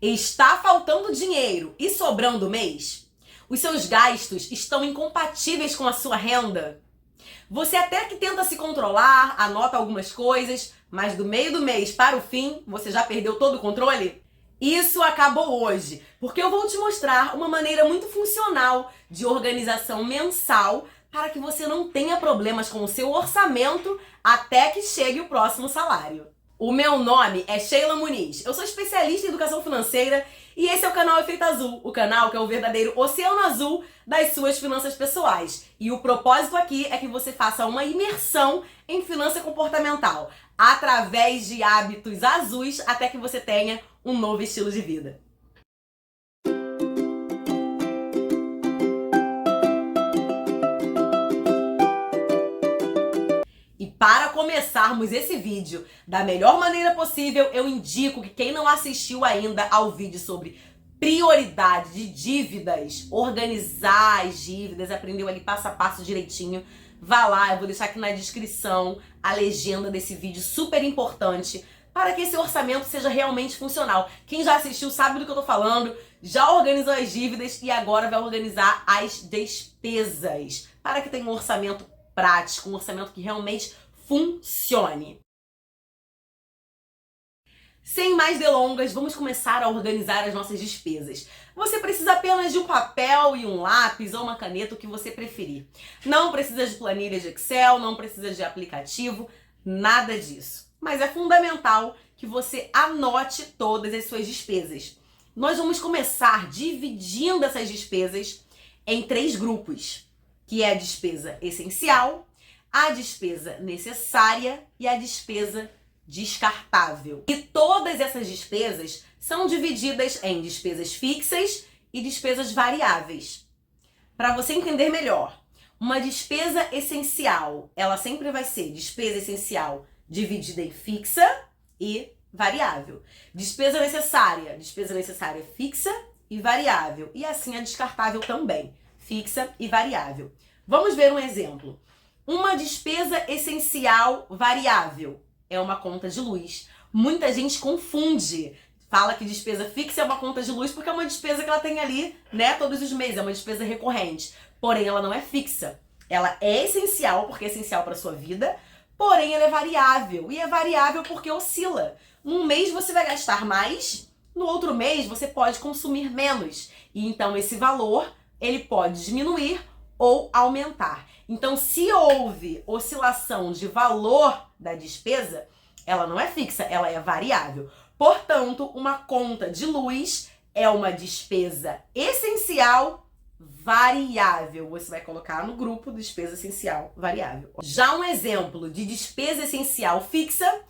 Está faltando dinheiro e sobrando o mês? Os seus gastos estão incompatíveis com a sua renda? Você até que tenta se controlar, anota algumas coisas, mas do meio do mês para o fim, você já perdeu todo o controle? Isso acabou hoje, porque eu vou te mostrar uma maneira muito funcional de organização mensal para que você não tenha problemas com o seu orçamento até que chegue o próximo salário. O meu nome é Sheila Muniz, eu sou especialista em educação financeira e esse é o canal Efeito Azul, o canal que é o verdadeiro oceano azul das suas finanças pessoais. E o propósito aqui é que você faça uma imersão em finança comportamental, através de hábitos azuis até que você tenha um novo estilo de vida. Para começarmos esse vídeo da melhor maneira possível, eu indico que quem não assistiu ainda ao vídeo sobre prioridade de dívidas, organizar as dívidas, aprendeu ali passo a passo direitinho, vá lá, eu vou deixar aqui na descrição a legenda desse vídeo super importante para que esse orçamento seja realmente funcional. Quem já assistiu sabe do que eu tô falando, já organizou as dívidas e agora vai organizar as despesas para que tenha um orçamento prático, um orçamento que realmente funcione. Sem mais delongas, vamos começar a organizar as nossas despesas. Você precisa apenas de um papel e um lápis ou uma caneta, o que você preferir. Não precisa de planilha de Excel, não precisa de aplicativo, nada disso. Mas é fundamental que você anote todas as suas despesas. Nós vamos começar dividindo essas despesas em 3 grupos, que é a despesa essencial, a despesa necessária e a despesa descartável. E todas essas despesas são divididas em despesas fixas e despesas variáveis. Para você entender melhor, uma despesa essencial, ela sempre vai ser despesa essencial dividida em fixa e variável. Despesa necessária fixa e variável. E assim a descartável também, fixa e variável. Vamos ver um exemplo. Uma despesa essencial variável é uma conta de luz. Muita gente confunde. Fala que despesa fixa é uma conta de luz porque é uma despesa que ela tem ali, né, todos os meses. É uma despesa recorrente. Porém, ela não é fixa. Ela é essencial porque é essencial para a sua vida. Porém, ela é variável. E é variável porque oscila. Num mês você vai gastar mais. No outro mês você pode consumir menos. E então esse valor, ele pode diminuir ou aumentar. Então, se houve oscilação de valor da despesa, ela não é fixa, ela é variável. Portanto, uma conta de luz é uma despesa essencial variável. Você vai colocar no grupo despesa essencial variável. Já um exemplo de despesa essencial fixa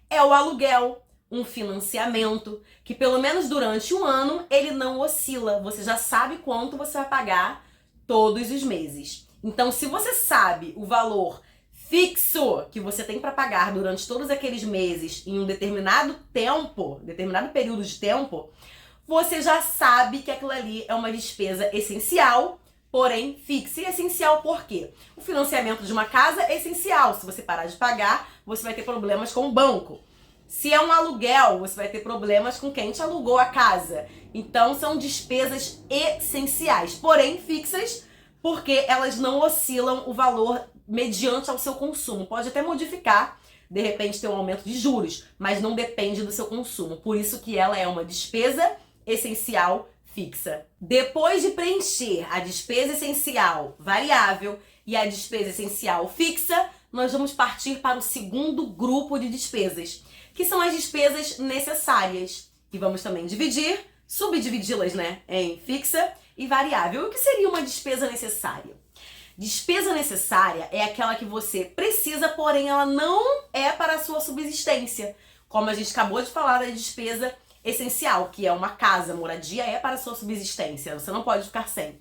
é o aluguel, um financiamento, que pelo menos durante um ano ele não oscila. Você já sabe quanto você vai pagar todos os meses. Então, se você sabe o valor fixo que você tem para pagar durante todos aqueles meses em um determinado tempo, determinado período de tempo, você já sabe que aquilo ali é uma despesa essencial, porém fixa. E essencial por quê? O financiamento de uma casa é essencial. Se você parar de pagar, você vai ter problemas com o banco. Se é um aluguel, você vai ter problemas com quem te alugou a casa. Então, são despesas essenciais, porém fixas, porque elas não oscilam o valor mediante ao seu consumo. Pode até modificar, de repente ter um aumento de juros, mas não depende do seu consumo. Por isso que ela é uma despesa essencial fixa. Depois de preencher a despesa essencial variável e a despesa essencial fixa, nós vamos partir para o segundo grupo de despesas, que são as despesas necessárias. E vamos também subdividi-las, né, em fixa e variável. O que seria uma despesa necessária? Despesa necessária é aquela que você precisa, porém ela não é para a sua subsistência. Como a gente acabou de falar da despesa essencial, que é uma casa, moradia é para a sua subsistência, você não pode ficar sem.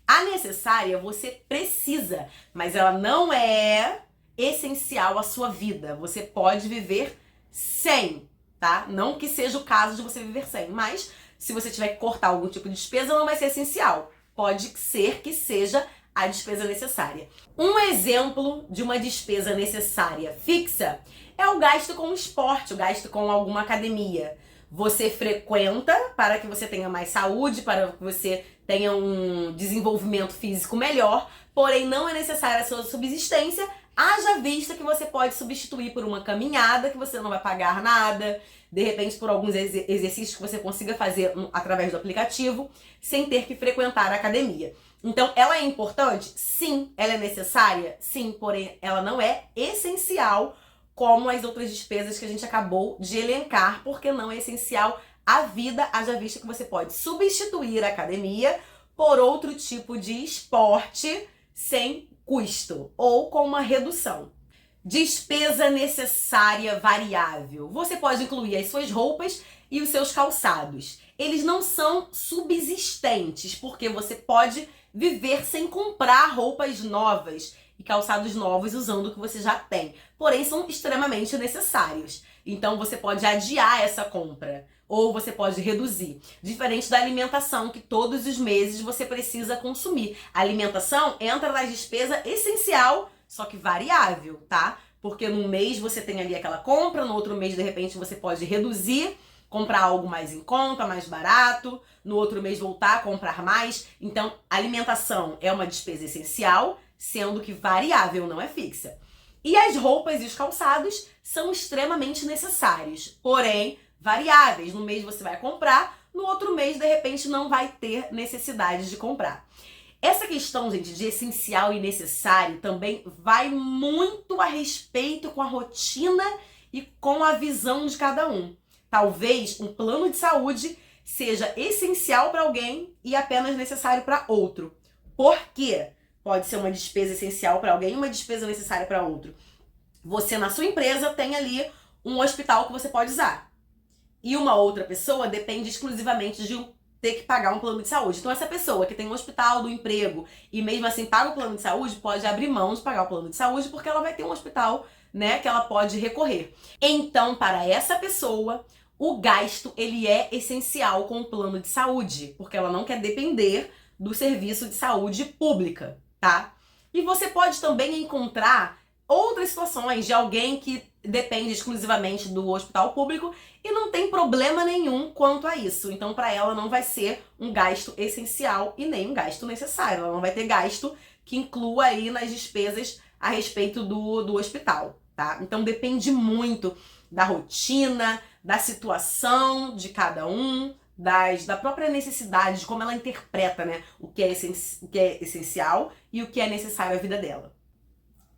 A necessária você precisa, mas ela não é essencial à sua vida. Você pode viver sem, tá? Não que seja o caso de você viver sem, mas se você tiver que cortar algum tipo de despesa, não vai ser essencial. Pode ser que seja a despesa necessária. Um exemplo de uma despesa necessária fixa é o gasto com esporte, o gasto com alguma academia. você frequenta para que você tenha mais saúde, para que você tenha um desenvolvimento físico melhor, porém não é necessária a sua subsistência, haja vista que você pode substituir por uma caminhada, que você não vai pagar nada, de repente por alguns exercícios que você consiga fazer através do aplicativo, sem ter que frequentar a academia. Então, ela é importante? Sim. Ela é necessária? Sim, porém ela não é essencial como as outras despesas que a gente acabou de elencar, porque não é essencial à vida, haja vista que você pode substituir a academia por outro tipo de esporte sem custo ou com uma redução. Despesa necessária variável. Você pode incluir as suas roupas e os seus calçados. Eles não são subsistentes, porque você pode viver sem comprar roupas novas e calçados novos usando o que você já tem. Porém, são extremamente necessários. Então, você pode adiar essa compra ou você pode reduzir. Diferente da alimentação, que todos os meses você precisa consumir. A alimentação entra na despesa essencial, só que variável, tá? Porque num mês você tem ali aquela compra, no outro mês, de repente, você pode reduzir, comprar algo mais em conta, mais barato, no outro mês voltar a comprar mais. Então, alimentação é uma despesa essencial, sendo que variável, não é fixa. E as roupas e os calçados são extremamente necessários, porém variáveis. No mês você vai comprar, no outro mês, de repente, não vai ter necessidade de comprar. Essa questão, gente, de essencial e necessário também vai muito a respeito com a rotina e com a visão de cada um. Talvez um plano de saúde seja essencial para alguém e apenas necessário para outro. Por quê? Pode ser uma despesa essencial para alguém e uma despesa necessária para outro. Você, na sua empresa, tem ali um hospital que você pode usar. E uma outra pessoa depende exclusivamente de ter que pagar um plano de saúde. Então, essa pessoa que tem um hospital do emprego e mesmo assim paga o plano de saúde, pode abrir mão de pagar o plano de saúde porque ela vai ter um hospital, né, que ela pode recorrer. Então, para essa pessoa, o gasto, ele é essencial com o plano de saúde, porque ela não quer depender do serviço de saúde pública, tá? E você pode também encontrar outras situações de alguém que depende exclusivamente do hospital público e não tem problema nenhum quanto a isso. Então, para ela não vai ser um gasto essencial e nem um gasto necessário. Ela não vai ter gasto que inclua aí nas despesas a respeito do hospital, tá? Então, depende muito da rotina, da situação de cada um, da própria necessidade, de como ela interpreta, né, o que é essencial e o que é necessário à vida dela.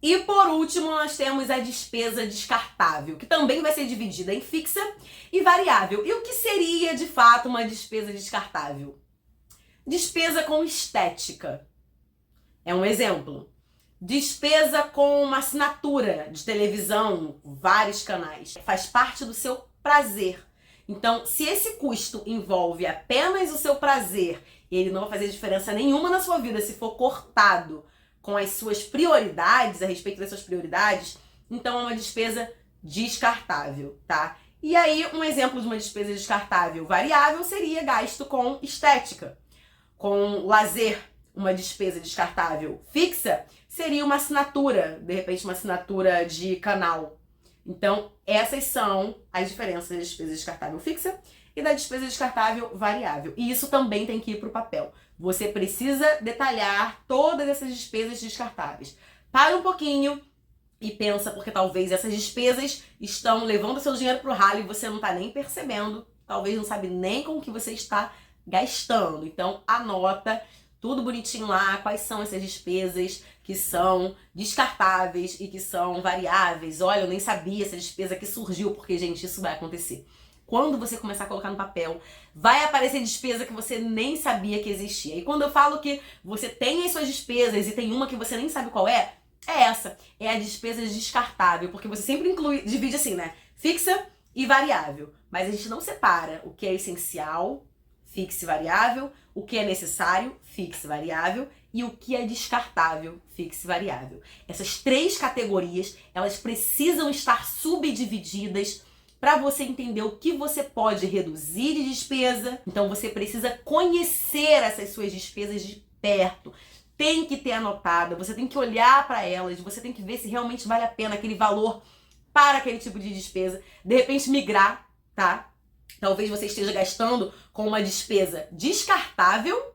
E por último, nós temos a despesa descartável, que também vai ser dividida em fixa e variável. E o que seria, de fato, uma despesa descartável? Despesa com estética. É um exemplo. Despesa com uma assinatura de televisão, vários canais. Faz parte do seu prazer. Então, se esse custo envolve apenas o seu prazer, ele não vai fazer diferença nenhuma na sua vida se for cortado com as suas prioridades, a respeito das suas prioridades, então é uma despesa descartável, tá? E aí, um exemplo de uma despesa descartável variável seria gasto com estética. Com lazer, uma despesa descartável fixa seria uma assinatura, de repente uma assinatura de canal. Então, essas são as diferenças da despesa descartável fixa e da despesa descartável variável. E isso também tem que ir para o papel. Você precisa detalhar todas essas despesas descartáveis. Para um pouquinho e pensa, porque talvez essas despesas estão levando seu dinheiro para o ralo e você não está nem percebendo, talvez não sabe nem com o que você está gastando. Então, anota tudo bonitinho lá, quais são essas despesas que são descartáveis e que são variáveis. Olha, eu nem sabia essa despesa que surgiu, porque, gente, isso vai acontecer. Quando você começar a colocar no papel, vai aparecer despesa que você nem sabia que existia. E quando eu falo que você tem as suas despesas e tem uma que você nem sabe qual é essa. É a despesa descartável, porque você sempre divide assim, né? Fixa e variável. Mas a gente não separa o que é essencial, fixa e variável, o que é necessário, fixa e variável, e o que é descartável, fixa e variável. Essas três categorias, elas precisam estar subdivididas para você entender o que você pode reduzir de despesa. Então você precisa conhecer essas suas despesas de perto. Tem que ter anotada, você tem que olhar para elas, você tem que ver se realmente vale a pena aquele valor para aquele tipo de despesa. De repente migrar, tá? Talvez você esteja gastando com uma despesa descartável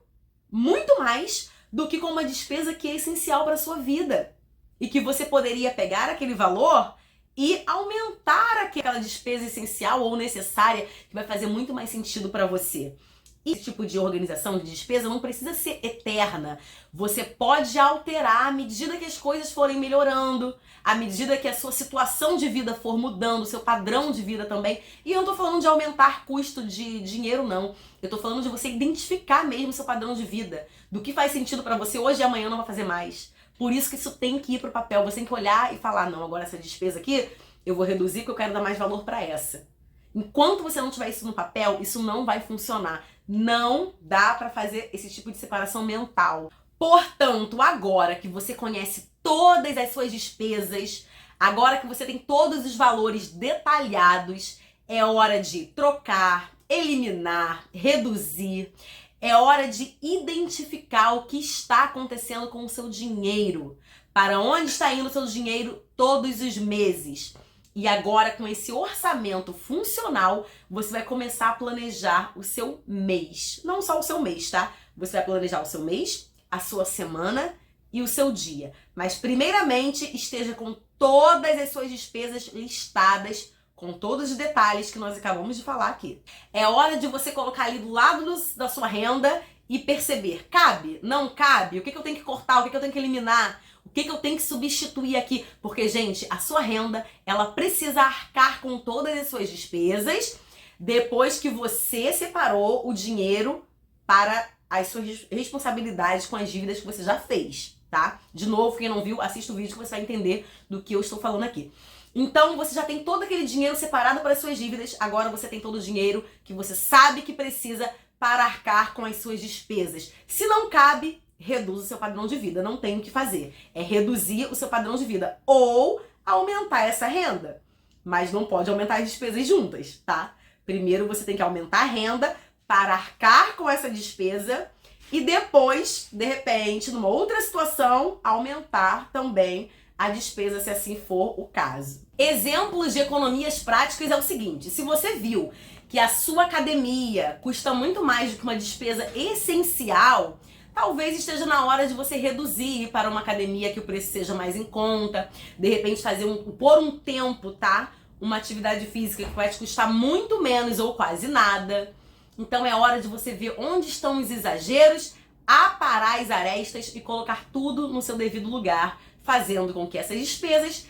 muito mais do que com uma despesa que é essencial para a sua vida. E que você poderia pegar aquele valor e aumentar aquela despesa essencial ou necessária que vai fazer muito mais sentido para você. Esse tipo de organização de despesa não precisa ser eterna. Você pode alterar à medida que as coisas forem melhorando, à medida que a sua situação de vida for mudando, o seu padrão de vida também. E eu não tô falando de aumentar custo de dinheiro, não. Eu tô falando de você identificar mesmo o seu padrão de vida. Do que faz sentido para você hoje e amanhã não vai fazer mais. Por isso que isso tem que ir pro papel. Você tem que olhar e falar, não, agora essa despesa aqui eu vou reduzir porque eu quero dar mais valor para essa. Enquanto você não tiver isso no papel, isso não vai funcionar. Não dá para fazer esse tipo de separação mental. Portanto, agora que você conhece todas as suas despesas, agora que você tem todos os valores detalhados, é hora de trocar, eliminar, reduzir. É hora de identificar o que está acontecendo com o seu dinheiro. Para onde está indo o seu dinheiro todos os meses. E agora, com esse orçamento funcional, você vai começar a planejar o seu mês. Não só o seu mês, tá? Você vai planejar o seu mês, a sua semana e o seu dia. Mas, primeiramente, esteja com todas as suas despesas listadas, com todos os detalhes que nós acabamos de falar aqui. É hora de você colocar ali do lado da sua renda e perceber, cabe? Não cabe? O que eu tenho que cortar? O que eu tenho que eliminar? O que eu tenho que substituir aqui? Porque, gente, a sua renda, ela precisa arcar com todas as suas despesas depois que você separou o dinheiro para as suas responsabilidades com as dívidas que você já fez, tá? De novo, quem não viu, assista o vídeo que você vai entender do que eu estou falando aqui. Então, você já tem todo aquele dinheiro separado para as suas dívidas, agora você tem todo o dinheiro que você sabe que precisa para arcar com as suas despesas. Se não cabe, reduz o seu padrão de vida, não tem o que fazer. É reduzir o seu padrão de vida ou aumentar essa renda. Mas não pode aumentar as despesas juntas, tá? Primeiro você tem que aumentar a renda para arcar com essa despesa e depois, de repente, numa outra situação, aumentar também a despesa, se assim for o caso. Exemplos de economias práticas é o seguinte: se você viu que a sua academia custa muito mais do que uma despesa essencial, talvez esteja na hora de você reduzir para uma academia que o preço seja mais em conta, de repente fazer por um tempo, tá? Uma atividade física que vai te custar muito menos ou quase nada. Então é hora de você ver onde estão os exageros, aparar as arestas e colocar tudo no seu devido lugar, fazendo com que essas despesas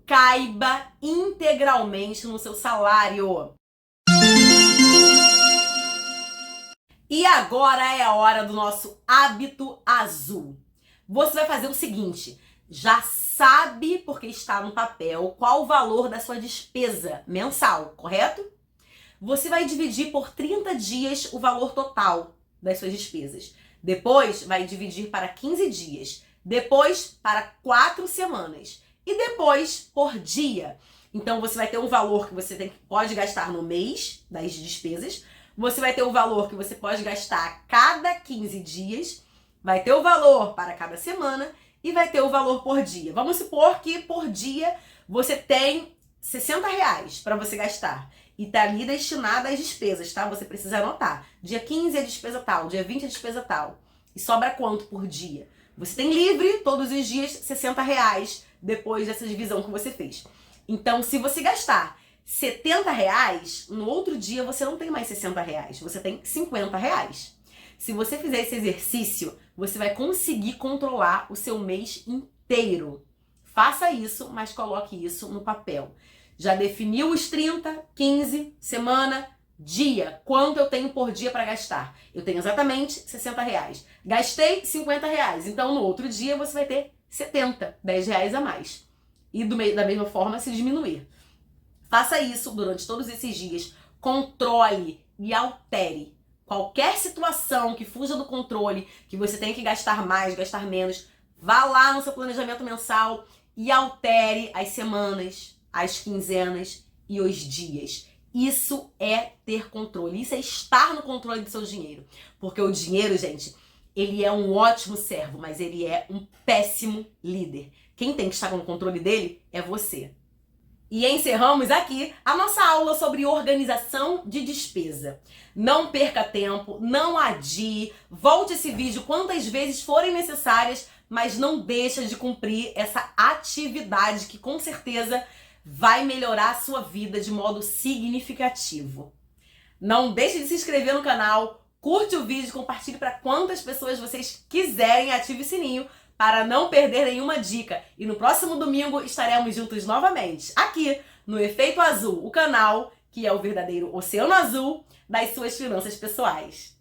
caiba integralmente no seu salário. E agora é a hora do nosso hábito azul. Você vai fazer o seguinte: já sabe, porque está no papel, qual o valor da sua despesa mensal, correto? Você vai dividir por 30 dias o valor total das suas despesas. Depois vai dividir para 15 dias. Depois para 4 semanas. E depois por dia. Então você vai ter um valor que você pode gastar no mês das despesas. Você vai ter o valor que você pode gastar a cada 15 dias. Vai ter o valor para cada semana. E vai ter o valor por dia. Vamos supor que por dia você tem R$60 para você gastar. E tá ali destinada às despesas, tá? Você precisa anotar. Dia 15 é despesa tal, dia 20 é despesa tal. E sobra quanto por dia? Você tem livre todos os dias R$60 depois dessa divisão que você fez. Então, se você gastar R$70, no outro dia você não tem mais R$60, você tem R$50. Se você fizer esse exercício, você vai conseguir controlar o seu mês inteiro. Faça isso, mas coloque isso no papel. Já definiu os 30, 15, semana, dia. Quanto eu tenho por dia para gastar? Eu tenho exatamente R$60. Gastei R$50. Então, no outro dia, você vai ter 70, R$10 a mais. E da mesma forma, se diminuir. Faça isso durante todos esses dias. Controle e altere. Qualquer situação que fuja do controle, que você tenha que gastar mais, gastar menos, vá lá no seu planejamento mensal e altere as semanas, as quinzenas e os dias. Isso é ter controle, isso é estar no controle do seu dinheiro. Porque o dinheiro, gente, ele é um ótimo servo, mas ele é um péssimo líder. Quem tem que estar no controle dele é você. E encerramos aqui a nossa aula sobre organização de despesa. Não perca tempo, não adie, volte esse vídeo quantas vezes forem necessárias, mas não deixa de cumprir essa atividade que com certeza vai melhorar a sua vida de modo significativo. Não deixe de se inscrever no canal, curte o vídeo, compartilhe para quantas pessoas vocês quiserem, ative o sininho para não perder nenhuma dica. E no próximo domingo estaremos juntos novamente, aqui no Efeito Azul, o canal que é o verdadeiro oceano azul das suas finanças pessoais.